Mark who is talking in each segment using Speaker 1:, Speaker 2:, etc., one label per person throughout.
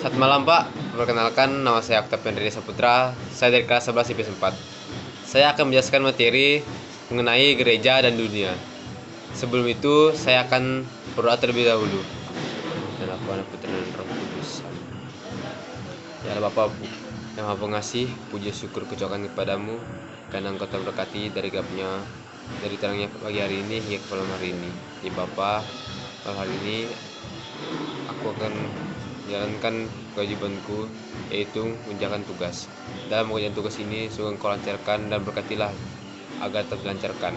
Speaker 1: Selamat malam Pak, perkenalkan nama saya Octavian Ridi Saputra, saya dari kelas 11 IPS 4. Saya akan menjelaskan materi mengenai gereja dan dunia. Sebelum itu, saya akan berdoa terlebih dahulu. Dan aku anak Putra dan Roh Kudus. Ya Allah Bapa yang Maha Pengasih, puji syukur kecuali kepadamu karena Engkau telah berkati dari terangnya pagi hari ini hingga ke malam hari ini. Ya Bapa, malam hari ini aku akan menjalankan kewajibanku, yaitu menjalankan tugas. Dalam mengerjakan tugas ini, semoga Engkau lancarkan dan berkatilah agar tetap dilancarkan.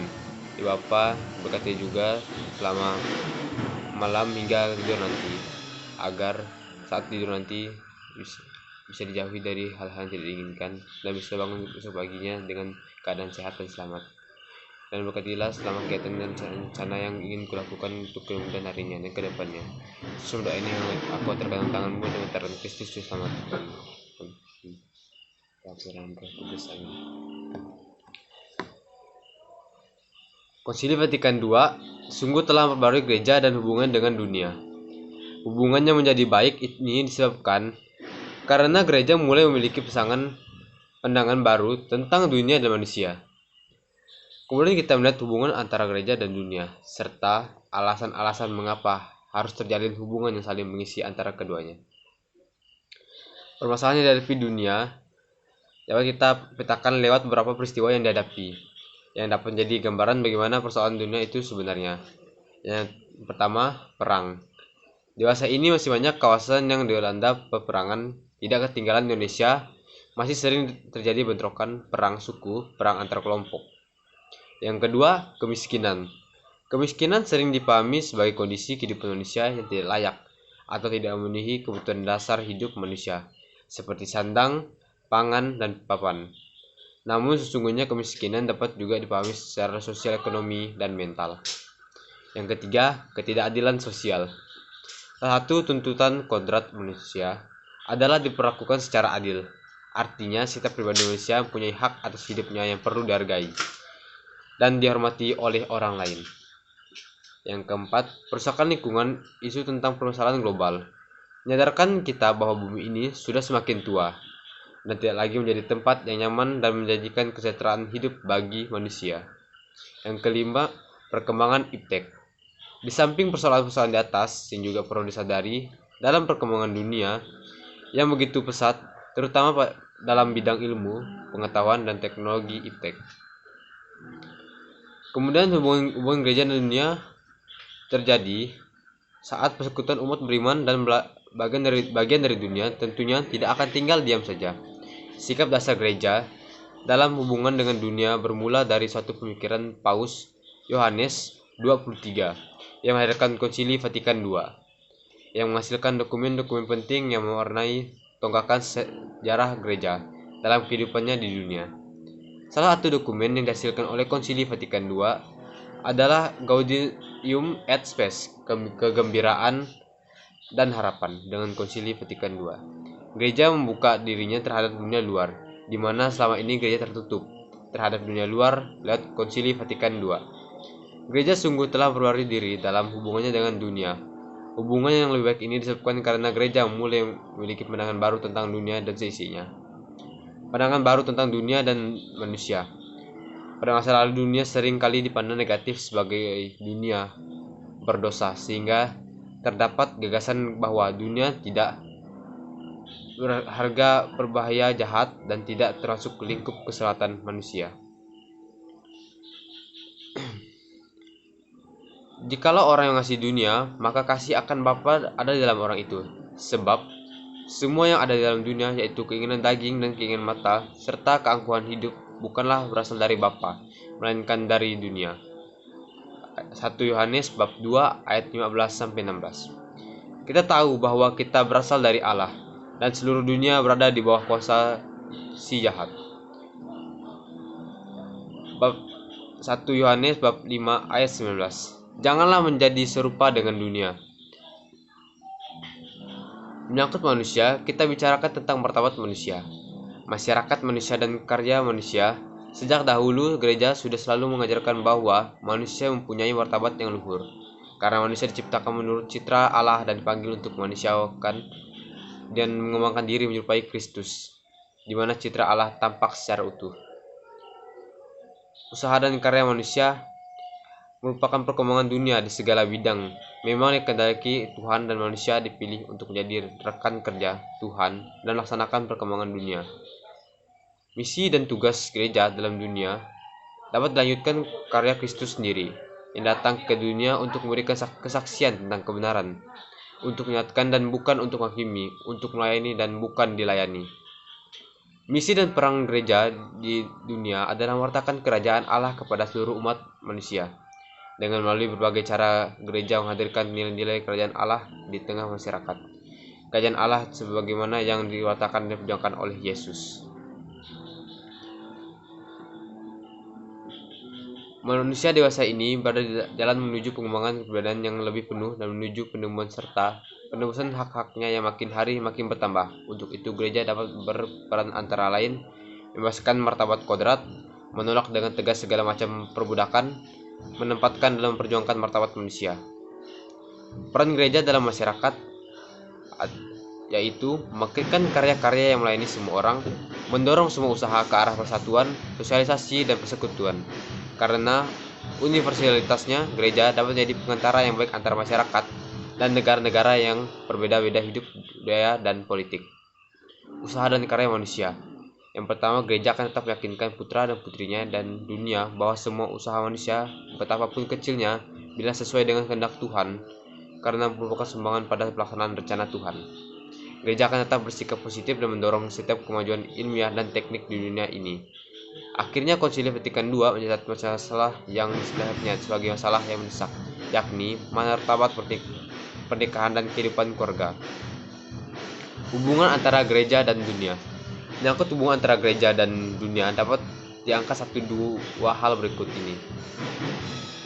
Speaker 1: Ya Bapa, berkati juga selama malam hingga tidur nanti, agar saat tidur nanti bisa dijauhi dari hal-hal yang tidak diinginkan dan bisa bangun besok paginya dengan keadaan sehat dan selamat. Dan berkatilah selama kegiatan dan rencana yang ingin kulakukan untuk kemudian harinya dan kedepannya. Semoga ini yang aku tergantung tanganmu dan mentaran Kristus selamat. Konsili Vatikan II sungguh telah memperbarui gereja dan hubungan dengan dunia. Hubungannya menjadi baik ini disebabkan karena gereja mulai memiliki pandangan baru tentang dunia dan manusia. Kemudian kita melihat hubungan antara gereja dan dunia, serta alasan-alasan mengapa harus terjalin hubungan yang saling mengisi antara keduanya. Permasalahan yang dihadapi dunia dapat kita petakan lewat beberapa peristiwa yang dihadapi, yang dapat menjadi gambaran bagaimana persoalan dunia itu sebenarnya. Yang pertama, perang. Dewasa ini masih banyak kawasan yang dilanda peperangan. Tidak ketinggalan Indonesia, masih sering terjadi bentrokan, perang suku, perang antar kelompok. Yang kedua, kemiskinan. Kemiskinan sering dipahami sebagai kondisi kehidupan manusia yang tidak layak atau tidak memenuhi kebutuhan dasar hidup manusia, seperti sandang, pangan, dan papan. Namun sesungguhnya kemiskinan dapat juga dipahami secara sosial, ekonomi, dan mental. Yang ketiga, ketidakadilan sosial. Salah satu tuntutan kodrat manusia adalah diperlakukan secara adil. Artinya, setiap pribadi manusia mempunyai hak atas hidupnya yang perlu dihargai dan dihormati oleh orang lain. Yang keempat, perusakan lingkungan, isu tentang permasalahan global. Menyadarkan kita bahwa bumi ini sudah semakin tua dan tidak lagi menjadi tempat yang nyaman dan menjanjikan kesejahteraan hidup bagi manusia. Yang kelima, perkembangan iptek. Di samping persoalan-persoalan di atas yang juga perlu disadari dalam perkembangan dunia yang begitu pesat, terutama dalam bidang ilmu, pengetahuan, dan teknologi iptek. Kemudian hubungan gereja dan dunia terjadi saat persekutuan umat beriman dan bagian dari dunia tentunya tidak akan tinggal diam saja. Sikap dasar gereja dalam hubungan dengan dunia bermula dari suatu pemikiran Paus Yohanes 23 yang melahirkan Konsili Vatikan II, yang menghasilkan dokumen-dokumen penting yang mewarnai tonggakan sejarah gereja dalam kehidupannya di dunia. Salah satu dokumen yang dihasilkan oleh Konsili Vatikan II adalah Gaudium et Spes, kegembiraan dan harapan dengan Konsili Vatikan II. Gereja membuka dirinya terhadap dunia luar, di mana selama ini gereja tertutup terhadap dunia luar lewat Konsili Vatikan II. Gereja sungguh telah berlari diri dalam hubungannya dengan dunia. Hubungan yang lebih baik ini disebabkan karena gereja mulai memiliki pandangan baru tentang dunia dan seisinya. Pandangan baru tentang dunia dan manusia. Pada masa lalu dunia sering kali dipandang negatif sebagai dunia berdosa, sehingga terdapat gagasan bahwa dunia tidak berharga, berbahaya, jahat, dan tidak termasuk lingkup keselamatan manusia. Jikalau orang yang mengasihi dunia, maka kasih akan Bapa ada di dalam orang itu. Sebab semua yang ada di dalam dunia, yaitu keinginan daging dan keinginan mata, serta keangkuhan hidup, bukanlah berasal dari Bapa, melainkan dari dunia. 1 Yohanes bab 2 ayat 15-16. Kita tahu bahwa kita berasal dari Allah, dan seluruh dunia berada di bawah kuasa si jahat. Bab 1 Yohanes bab 5 ayat 19. Janganlah menjadi serupa dengan dunia. Menyangkut manusia, kita bicarakan tentang martabat manusia, masyarakat manusia, dan karya manusia. Sejak dahulu, gereja sudah selalu mengajarkan bahwa manusia mempunyai martabat yang luhur, karena manusia diciptakan menurut citra Allah dan dipanggil untuk manusiakan dan mengembangkan diri menyerupai Kristus, di mana citra Allah tampak secara utuh. Usaha dan karya manusia merupakan perkembangan dunia di segala bidang. Memang dikehendaki Tuhan dan manusia dipilih untuk menjadi rekan kerja Tuhan dan melaksanakan perkembangan dunia. Misi dan tugas gereja dalam dunia dapat dilanjutkan karya Kristus sendiri, yang datang ke dunia untuk memberikan kesaksian tentang kebenaran, untuk menyatakan dan bukan untuk menghakimi, untuk melayani dan bukan dilayani. Misi dan peran gereja di dunia adalah mewartakan kerajaan Allah kepada seluruh umat manusia. Dengan melalui berbagai cara, gereja menghadirkan nilai-nilai kerajaan Allah di tengah masyarakat. Kerajaan Allah sebagaimana yang diwartakan dan diperjuangkan oleh Yesus. Manusia dewasa ini berada di jalan menuju pengembangan keberadaan yang lebih penuh dan menuju penemuan serta penebusan hak-haknya yang makin hari makin bertambah. Untuk itu gereja dapat berperan antara lain membebaskan martabat kodrat, menolak dengan tegas segala macam perbudakan, menempatkan dalam memperjuangkan martabat manusia. Peran gereja dalam masyarakat yaitu membangkitkan karya-karya yang melayani semua orang, mendorong semua usaha ke arah persatuan, sosialisasi, dan persekutuan. Karena universalitasnya, gereja dapat menjadi pengantara yang baik antara masyarakat dan negara-negara yang berbeda-beda hidup, budaya, dan politik. Usaha dan karya manusia. Yang pertama, gereja akan tetap meyakinkan putra dan putrinya dan dunia bahwa semua usaha manusia, betapapun kecilnya, bila sesuai dengan kehendak Tuhan, karena merupakan sumbangan pada pelaksanaan rencana Tuhan. Gereja akan tetap bersikap positif dan mendorong setiap kemajuan ilmiah dan teknik di dunia ini. Akhirnya Konsili Vatikan II mencatat masalah yang sebenarnya sebagai masalah yang mendesak, yakni martabat pernikahan dan kehidupan keluarga. Hubungan antara gereja dan dunia. Menyangkut hubungan antara gereja dan dunia dapat diangkat dua hal berikut ini.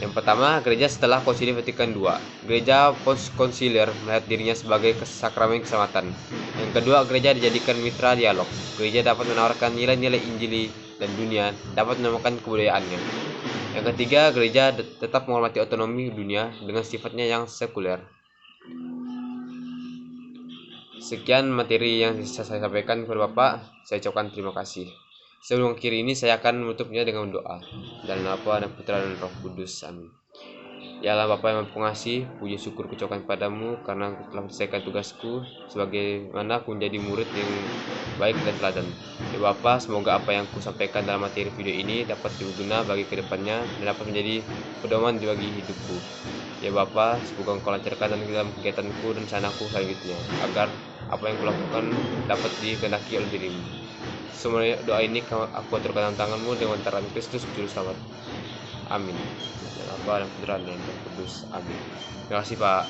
Speaker 1: Yang pertama, gereja setelah Konsili Vatikan II. Gereja konsilier melihat dirinya sebagai sakramen keselamatan. Yang kedua, gereja dijadikan mitra dialog. Gereja dapat menawarkan nilai-nilai Injili dan dunia dapat menemukan kebudayaannya. Yang ketiga, gereja tetap menghormati otonomi dunia dengan sifatnya yang sekuler. Sekian materi yang saya sampaikan kepada Bapak. Saya ucapkan terima kasih. Sebelum mengakhiri ini, saya akan menutupnya dengan doa. Dalam nama Bapa dan Putra dan Roh Kudus. Amin. Ya Allah Bapa yang Maha Pengasih, puji syukur kucapkan padamu karena telah menyelesaikan tugasku sebagaimana aku menjadi murid yang baik dan teladan. Ya Bapa, semoga apa yang ku sampaikan dalam materi video ini dapat berguna bagi kedepannya dan dapat menjadi pedoman bagi hidupku. Ya Bapa, semoga Engkau lancarkan dalam kegiatanku dan sanaku selanjutnya, agar apa yang kulakukan dapat dikehendaki oleh dirimu. Semua doa ini aku aturkan dalam tanganmu dengan taran Kristus Juru Selamat. Amin. Dan Bapa dan Putra dan Roh Kudus. Amin. Terima kasih Pak.